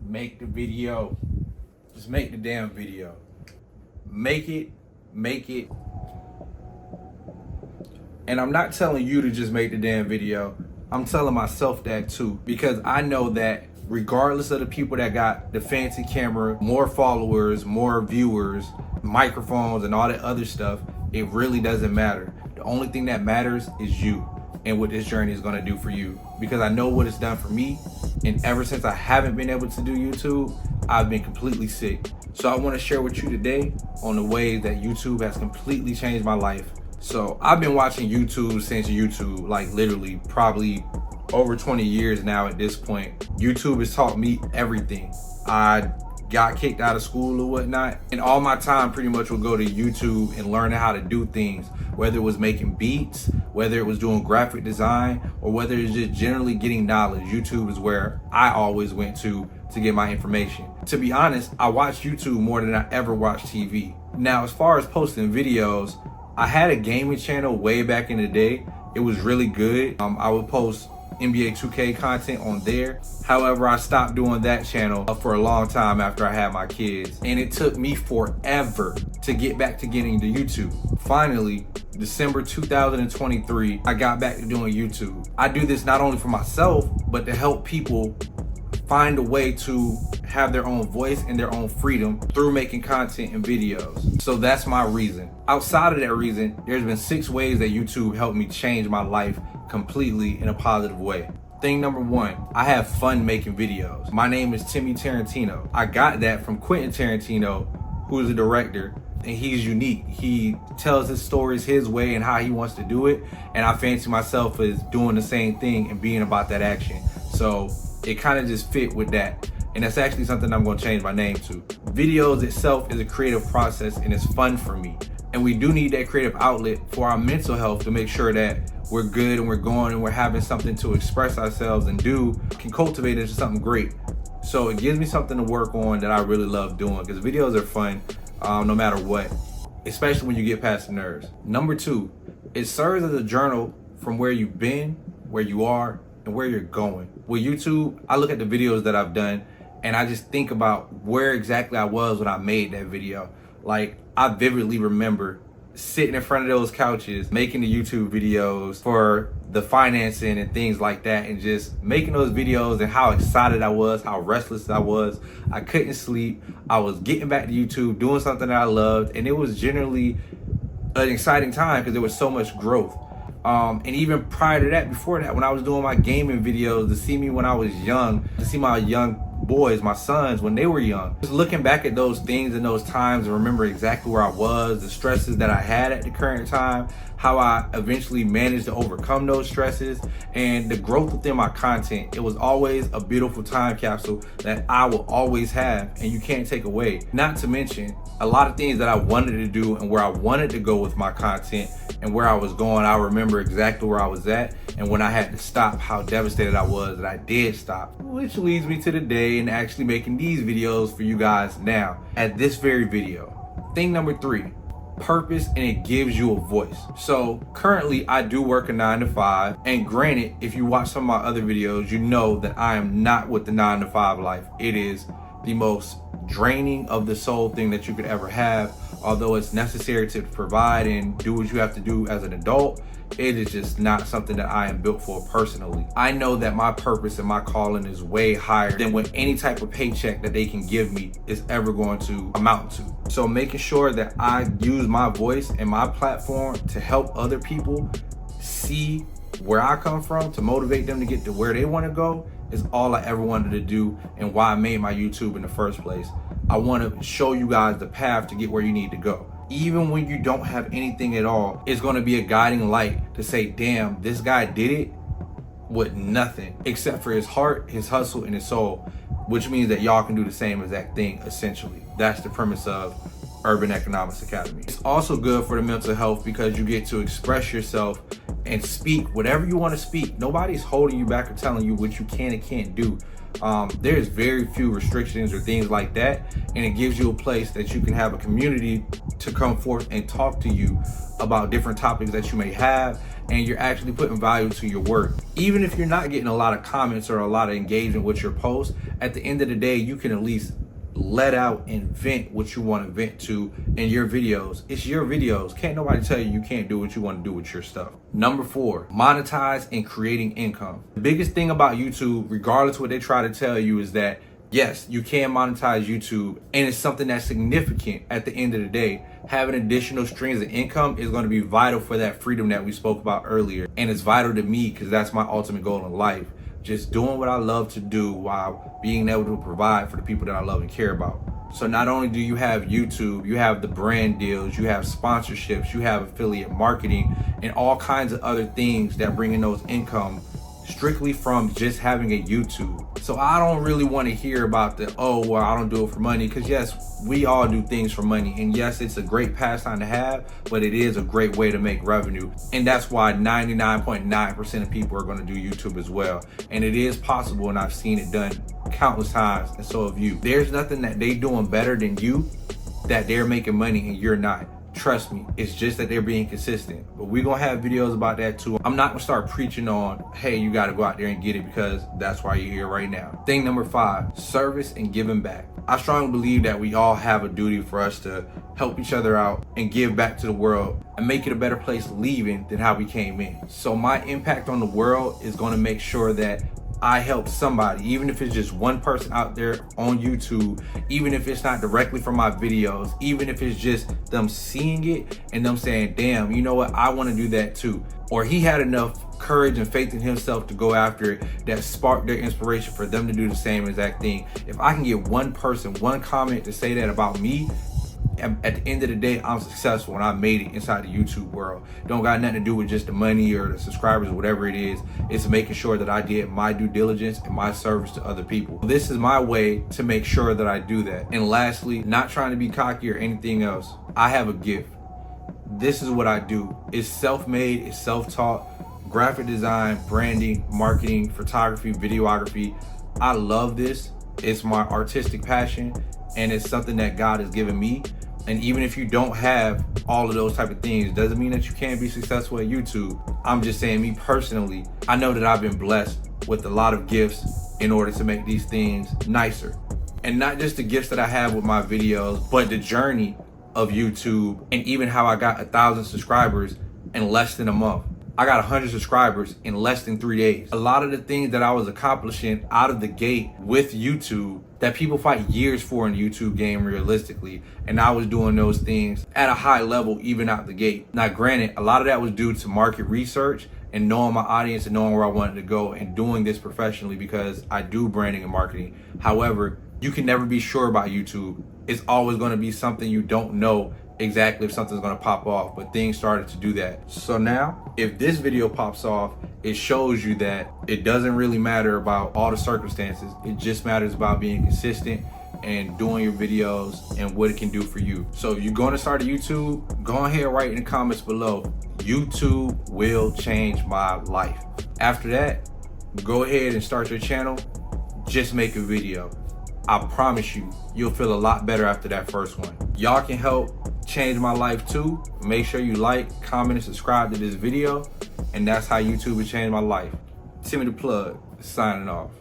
Make the video. Just make the damn video. Make it. And I'm not telling you to just make the damn video. I'm telling myself that too, because I know that regardless of the people that got the fancy camera, more followers, more viewers, microphones, and all that other stuff, it really doesn't matter. The only thing that matters is you and what this journey is gonna do for you. Because I know what it's done for me, and ever since I haven't been able to do YouTube, I've been completely sick. So I wanna share with you today on the ways that YouTube has completely changed my life. So I've been watching YouTube since YouTube, like literally probably over 20 years now at this point. YouTube has taught me everything. I got kicked out of school or whatnot, and all my time pretty much would go to YouTube and learning how to do things, whether it was making beats, whether it was doing graphic design, or whether it's just generally getting knowledge. YouTube is where I always went to get my information. To be honest, I watch YouTube more than I ever watch TV. Now, as far as posting videos, I had a gaming channel way back in the day. It was really good. I would post NBA 2K content on there. However, I stopped doing that channel for a long time after I had my kids. And it took me forever to get back to getting to YouTube. Finally, December 2023, I got back to doing YouTube. I do this not only for myself, but to help people find a way to have their own voice and their own freedom through making content and videos. So that's my reason. Outside of that reason, there's been 6 ways that YouTube helped me change my life completely in a positive way. Thing number 1, I have fun making videos. My name is Timmy Tarantino. I got that from Quentin Tarantino, who is a director, and he's unique. He tells his stories his way and how he wants to do it, and I fancy myself as doing the same thing and being about that action. So it kind of just fit with that. And that's actually something I'm going to change my name to. Videos itself is a creative process and it's fun for me. And we do need that creative outlet for our mental health to make sure that we're good and we're going and we're having something to express ourselves and do can cultivate into something great. So it gives me something to work on that I really love doing, because videos are fun no matter what, especially when you get past the nerves. Number 2, it serves as a journal from where you've been, where you are, and where you're going. With YouTube, I look at the videos that I've done and I just think about where exactly I was when I made that video. Like, I vividly remember sitting in front of those couches, making the YouTube videos for the financing and things like that, and just making those videos, and how excited I was, how restless I was. I couldn't sleep. I was getting back to YouTube, doing something that I loved, and it was generally an exciting time because there was so much growth. And even prior to that, before that, when I was doing my gaming videos, to see me when I was young, to see my young boys, my sons, when they were young, just looking back at those things and those times and remember exactly where I was, the stresses that I had at the current time, how I eventually managed to overcome those stresses, and the growth within my content. It was always a beautiful time capsule that I will always have, and you can't take away. Not to mention a lot of things that I wanted to do and where I wanted to go with my content and where I was going. I remember exactly where I was at, and when I had to stop, how devastated I was that I did stop. Which leads me to today and actually making these videos for you guys now at this very video. Thing number 3, purpose, and it gives you a voice. So currently I do work a 9 to 5, and granted, if you watch some of my other videos, you know that I am not with the 9 to 5 life. It is the most draining of the soul thing that you could ever have. Although it's necessary to provide and do what you have to do as an adult, it is just not something that I am built for personally. I know that my purpose and my calling is way higher than what any type of paycheck that they can give me is ever going to amount to. So making sure that I use my voice and my platform to help other people see where I come from, to motivate them to get to where they want to go, is all I ever wanted to do, and why I made my YouTube in the first place. I want to show you guys the path to get where you need to go. Even when you don't have anything at all, it's going to be a guiding light to say, damn, this guy did it with nothing except for his heart, his hustle, and his soul, which means that y'all can do the same exact thing, essentially. That's the premise of Urban Economics Academy. It's also good for the mental health because you get to express yourself and speak whatever you want to speak. Nobody's holding you back or telling you what you can and can't do. There's very few restrictions or things like that, and it gives you a place that you can have a community to come forth and talk to you about different topics that you may have, and you're actually putting value to your work. Even if you're not getting a lot of comments or a lot of engagement with your post, at the end of the day, you can at least let out and vent what you want to vent to in your videos. It's your videos. Can't nobody tell you can't do what you want to do with your stuff. Number 4, monetize and creating income. The biggest thing about YouTube, regardless of what they try to tell you, is that yes, you can monetize YouTube, and it's something that's significant at the end of the day. Having additional streams of income is going to be vital for that freedom that we spoke about earlier. And it's vital to me because that's my ultimate goal in life. Just doing what I love to do while being able to provide for the people that I love and care about. So not only do you have YouTube, you have the brand deals, you have sponsorships, you have affiliate marketing, and all kinds of other things that bring in those income strictly from just having a YouTube. So I don't really want to hear about the, oh, well, I don't do it for money, because yes, we all do things for money. And yes, it's a great pastime to have, but it is a great way to make revenue. And that's why 99.9% of people are going to do YouTube as well. And it is possible, and I've seen it done countless times, and so have you. There's nothing that they doing better than you that they're making money and you're not. Trust me, it's just that they're being consistent. But we're gonna have videos about that too. I'm not gonna start preaching on, hey, you gotta go out there and get it, because that's why you're here right now. Thing number 5, service and giving back. I strongly believe that we all have a duty for us to help each other out and give back to the world and make it a better place leaving than how we came in. So my impact on the world is gonna make sure that I help somebody, even if it's just one person out there on YouTube, even if it's not directly from my videos, even if it's just them seeing it and them saying, damn, you know what, I want to do that too. Or he had enough courage and faith in himself to go after it that sparked their inspiration for them to do the same exact thing. If I can get one person, one comment to say that about me, at the end of the day, I'm successful and I made it inside the YouTube world. Don't got nothing to do with just the money or the subscribers or whatever it is. It's making sure that I did my due diligence and my service to other people. This is my way to make sure that I do that. And lastly, not trying to be cocky or anything else, I have a gift. This is what I do. It's self-made, it's self-taught, graphic design, branding, marketing, photography, videography. I love this. It's my artistic passion, and it's something that God has given me. And even if you don't have all of those type of things, doesn't mean that you can't be successful at YouTube. I'm just saying, me personally, I know that I've been blessed with a lot of gifts in order to make these things nicer. And not just the gifts that I have with my videos, but the journey of YouTube, and even how I got 1,000 subscribers in less than a month. I got 100 subscribers in less than 3 days. A lot of the things that I was accomplishing out of the gate with YouTube that people fight years for in the YouTube game realistically, and I was doing those things at a high level even out the gate. Now granted, a lot of that was due to market research and knowing my audience and knowing where I wanted to go and doing this professionally, because I do branding and marketing. However, you can never be sure about YouTube. It's always going to be something you don't know exactly if something's going to pop off, but things started to do that. So now, if this video pops off, it shows you that it doesn't really matter about all the circumstances. It just matters about being consistent and doing your videos and what it can do for you. So if you're going to start a YouTube, go ahead and write in the comments below, YouTube will change my life. After that, go ahead and start your channel. Just make a video. I promise you, you'll feel a lot better after that first one. Y'all can help change my life too. Make sure you like, comment, and subscribe to this video. And that's how YouTube will change my life. TimmiThePlug, signing off.